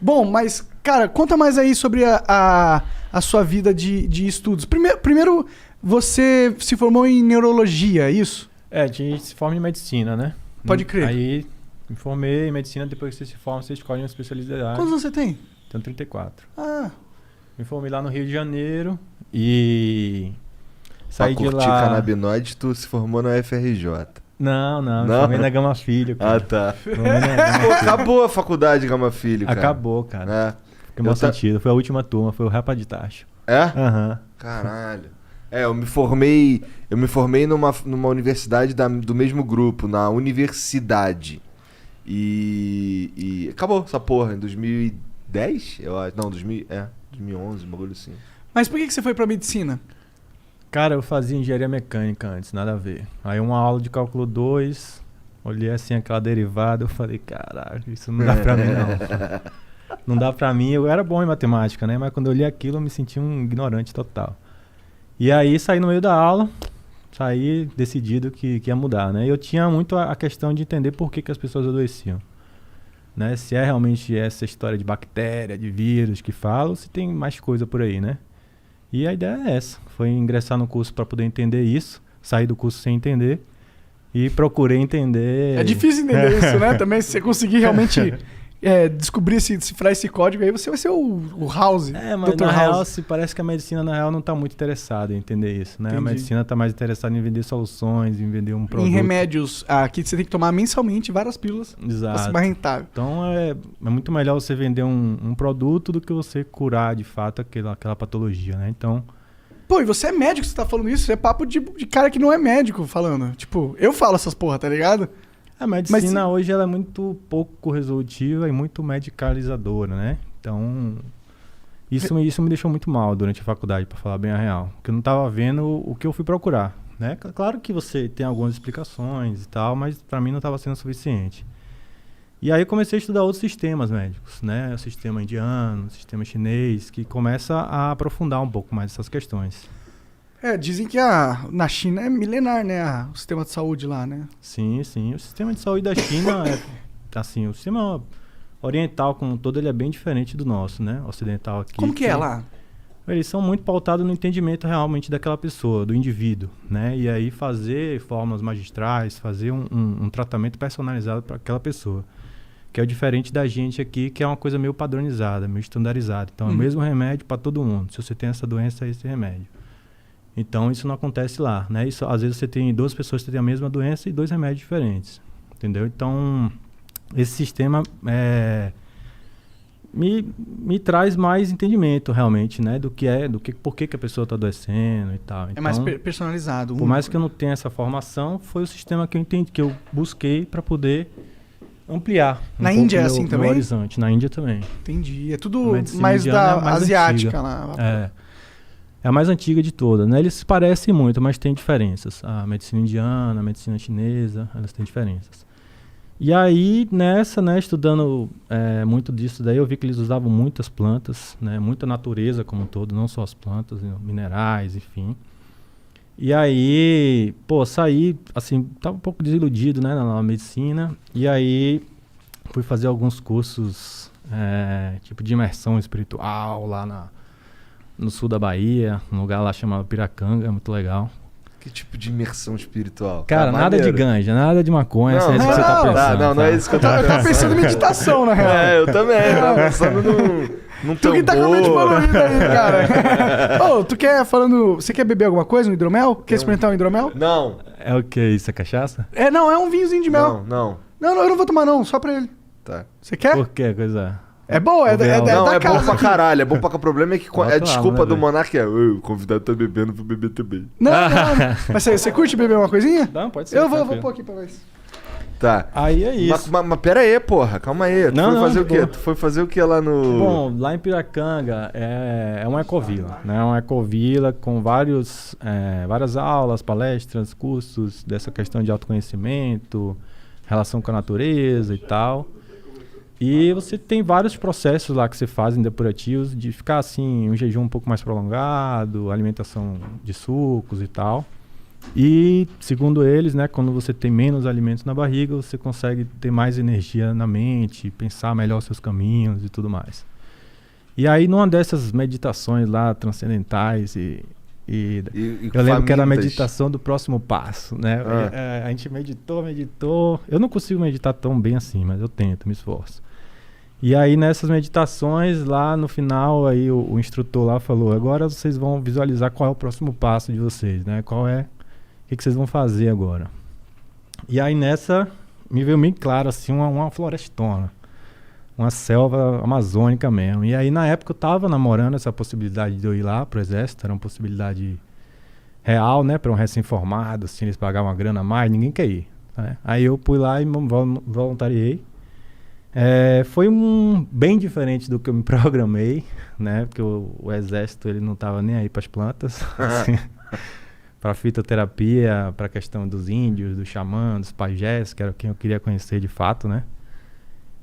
Bom, mas, cara, conta mais aí sobre a sua vida de estudos. Primeiro, você se formou em neurologia, é isso? A gente se forma em medicina, né? Pode crer. Aí me formei em medicina, depois que você se forma, você escolhe uma especialidade. Quantos você tem? Tenho 34. Ah. Me formei lá no Rio de Janeiro e saí de lá... Pra curtir canabinoide, tu se formou na UFRJ. Não, me formei na Gama Filho, cara. Ah, tá. Pô, acabou a faculdade Gama Filho, cara. Acabou, cara. Fiquei mal sentido. Foi a última turma, foi o Rapa de Tacho. É? Aham. Caralho. Eu me formei numa universidade do mesmo grupo, na Universidade. E acabou essa porra, em 2010, eu acho. Não, 2011, um bagulho assim. Mas por que você foi pra medicina? Cara, eu fazia engenharia mecânica antes, nada a ver. Aí uma aula de cálculo 2, olhei assim aquela derivada, eu falei, caralho, isso não dá pra mim não. Não dá pra mim, eu era bom em matemática, né? Mas quando eu li aquilo eu me senti um ignorante total. E aí saí no meio da aula, saí decidido que ia mudar, né? E eu tinha muito a questão de entender por que as pessoas adoeciam. Né? Se é realmente essa história de bactéria, de vírus que falam, ou se tem mais coisa por aí, né? E a ideia é essa, foi ingressar no curso para poder entender isso, sair do curso sem entender e procurei entender... É difícil entender isso, né? Também se você conseguir realmente descobrir, cifrar esse código aí, você vai ser o House. Mas Dr. na House. real, parece que a medicina na real não está muito interessada em entender isso, né? Entendi. A medicina está mais interessada em vender soluções, em vender um produto. Em remédios, aqui você tem que tomar mensalmente várias pílulas para ser Exato. mais rentável. Então é muito melhor você vender um produto do que você curar de fato aquela patologia, né? Então... Pô, e você é médico, você tá falando isso? Isso é papo de cara que não é médico falando. Tipo, eu falo essas porra, tá ligado? A medicina hoje ela é muito pouco resolutiva e muito medicalizadora, né? Então, isso me deixou muito mal durante a faculdade, para falar bem a real. Porque eu não tava vendo o que eu fui procurar, né? Claro que você tem algumas explicações e tal, mas para mim não estava sendo suficiente. E aí eu comecei a estudar outros sistemas médicos, né? O sistema indiano, o sistema chinês, que começa a aprofundar um pouco mais essas questões. Dizem que na China é milenar, né? O sistema de saúde lá, né? Sim. O sistema de saúde da China assim, o sistema oriental como um todo, ele é bem diferente do nosso, né? Ocidental aqui. Como que é lá? Eles são muito pautados no entendimento realmente daquela pessoa, do indivíduo, né? E aí fazer fórmulas magistrais, fazer um tratamento personalizado para aquela pessoa. Que é o diferente da gente aqui, que é uma coisa meio padronizada, meio estandarizada. Então, é o mesmo remédio para todo mundo. Se você tem essa doença, é esse remédio. Então, isso não acontece lá, né? Isso, às vezes, você tem duas pessoas que têm a mesma doença e 2 remédios diferentes, entendeu? Então, esse sistema me traz mais entendimento, realmente, né? Por que a pessoa está adoecendo e tal. Então, É mais personalizado. Por mais que eu não tenha essa formação, foi o sistema que eu entendi, que eu busquei para poder ampliar na Índia é assim também? Horizonte. Na Índia também. Entendi. É tudo mais da asiática lá. É a mais antiga de todas, né? Eles se parecem muito, mas tem diferenças. A medicina indiana, a medicina chinesa, elas têm diferenças. E aí, nessa, né, estudando muito disso daí, eu vi que eles usavam muitas plantas, né? Muita natureza como um todo, não só as plantas, minerais, enfim. E aí, saí, assim, tava um pouco desiludido, né, na medicina. E aí, fui fazer alguns cursos, tipo de imersão espiritual lá no sul da Bahia, um lugar lá chamado Piracanga, muito legal. Que tipo de imersão espiritual? Cara, nada de ganja, nada de maconha, se é isso que você tá pensando. Não é isso que eu tô pensando. Eu tava pensando em meditação, na real. Eu também, eu tava pensando num Tu que tá com a mente poluída aí, cara. Você quer beber alguma coisa, um hidromel? Quer experimentar um hidromel? Não. É o que isso, é cachaça? Não, é um vinhozinho de mel. Não, eu não vou tomar não, só pra ele. Tá. Você quer? Por que coisa? É bom, é da Não, é casa. bom pra caralho, é bom pra... O problema é que a desculpa lá, do Monark o convidado tá bebendo, vou beber também. Não. Mas você curte beber uma coisinha? Não, pode ser. Eu vou pôr aqui pra nós. Tá. Aí é isso. Mas pera aí, porra, calma aí. Tu foi fazer o quê? Tu foi fazer o que lá no... Bom, lá em Piracanga é uma ecovila, né? É uma ecovila com várias aulas, palestras, cursos dessa questão de autoconhecimento, relação com a natureza e tal. E você tem vários processos lá que você faz em depurativos de ficar assim, um jejum um pouco mais prolongado, alimentação de sucos e tal. E, segundo eles, né, quando você tem menos alimentos na barriga, você consegue ter mais energia na mente, pensar melhor os seus caminhos e tudo mais. E aí, numa dessas meditações lá, transcendentais eu lembro que era a meditação do próximo passo, né? A gente meditou. Eu não consigo meditar tão bem assim, mas eu tento, me esforço. E aí, nessas meditações, lá no final, aí o instrutor lá falou, agora vocês vão visualizar qual é o próximo passo de vocês, né? O que vocês vão fazer agora? E aí, nessa, me veio bem claro, assim, uma florestona. Uma selva amazônica mesmo. E aí, na época, eu tava namorando essa possibilidade de eu ir lá pro exército. Era uma possibilidade real, né? Para um recém-formado, assim, eles pagavam uma grana a mais, ninguém quer ir. Né? Aí eu fui lá e voluntariei. Foi bem diferente do que eu me programei, né? Porque o exército, ele não tava nem aí para as plantas. Assim, para fitoterapia, para a questão dos índios, dos xamãs, dos pajés, que era quem eu queria conhecer de fato, né?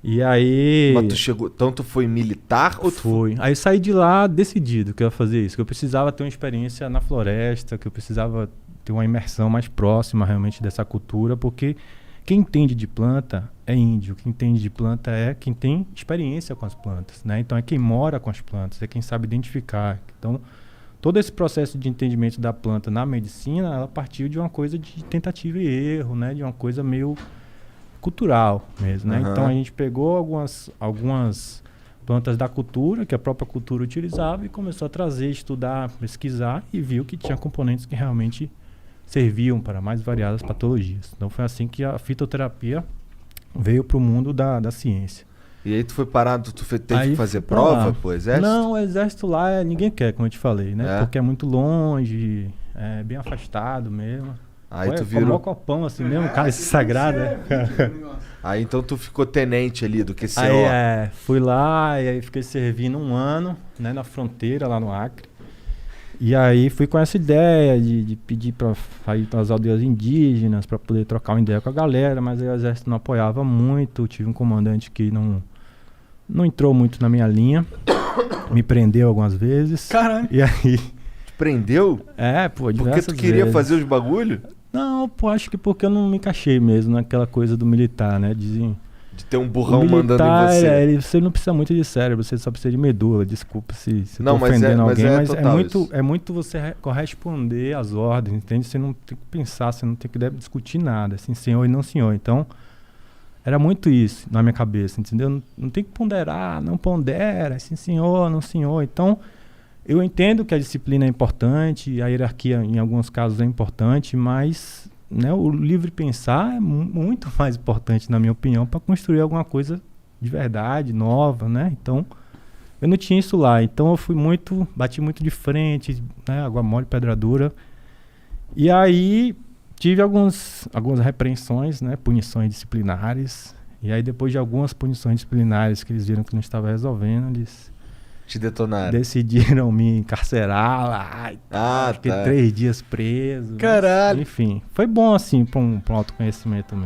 E aí... Mas tu chegou... Então tu foi militar ou tu foi? Aí eu saí de lá decidido que eu ia fazer isso. Que eu precisava ter uma experiência na floresta, que eu precisava ter uma imersão mais próxima realmente dessa cultura, porque quem entende de planta é índio. Quem entende de planta é quem tem experiência com as plantas, né? Então é quem mora com as plantas, é quem sabe identificar. Então todo esse processo de entendimento da planta na medicina, ela partiu de uma coisa de tentativa e erro, né? De uma coisa meio... cultural mesmo, né? Então a gente pegou algumas plantas da cultura, que a própria cultura utilizava, e começou a trazer, estudar, pesquisar, e viu que tinha componentes que realmente serviam para mais variadas patologias. Então foi assim que a fitoterapia veio para o mundo da ciência. E aí tu foi parado, teve que fazer pra prova lá. pro exército? Não, o exército lá ninguém quer, como eu te falei, né? Porque é muito longe, é bem afastado mesmo. Aí tu virou... um copão assim mesmo, cara, sagrado, né? Aí então tu ficou tenente ali do QCO. Aí fui lá e aí fiquei servindo 1 ano, né, na fronteira lá no Acre. E aí fui com essa ideia de pedir para sair para as aldeias indígenas, para poder trocar uma ideia com a galera, mas aí o exército não apoiava muito, tive um comandante que não entrou muito na minha linha, me prendeu algumas vezes. Caralho! E aí... Te prendeu? Pô, porque tu queria fazer os bagulho? Não, pô, acho que porque eu não me encaixei mesmo naquela coisa do militar, né? De ter um burrão mandando em você. Você não precisa muito de cérebro, você só precisa de medula. Desculpa se não, tô ofendendo alguém, mas é muito você corresponder às ordens, entende? Você não tem que pensar, você não tem que discutir nada, assim, senhor e não senhor. Então, era muito isso na minha cabeça, entendeu? Não tem que ponderar, não pondera, assim, senhor, não senhor. Então, eu entendo que a disciplina é importante, a hierarquia em alguns casos é importante, mas, né, o livre pensar é muito mais importante, na minha opinião, para construir alguma coisa de verdade, nova, né? Então, eu não tinha isso lá. Então, eu bati muito de frente, né, água mole, pedra dura. E aí, tive algumas repreensões, né, punições disciplinares. E aí, depois de algumas punições disciplinares que eles viram que não estava resolvendo, eles... Te detonaram. Decidiram me encarcerar lá. Fiquei 3 dias preso. Caralho. Mas, enfim, foi bom assim para um autoconhecimento mesmo.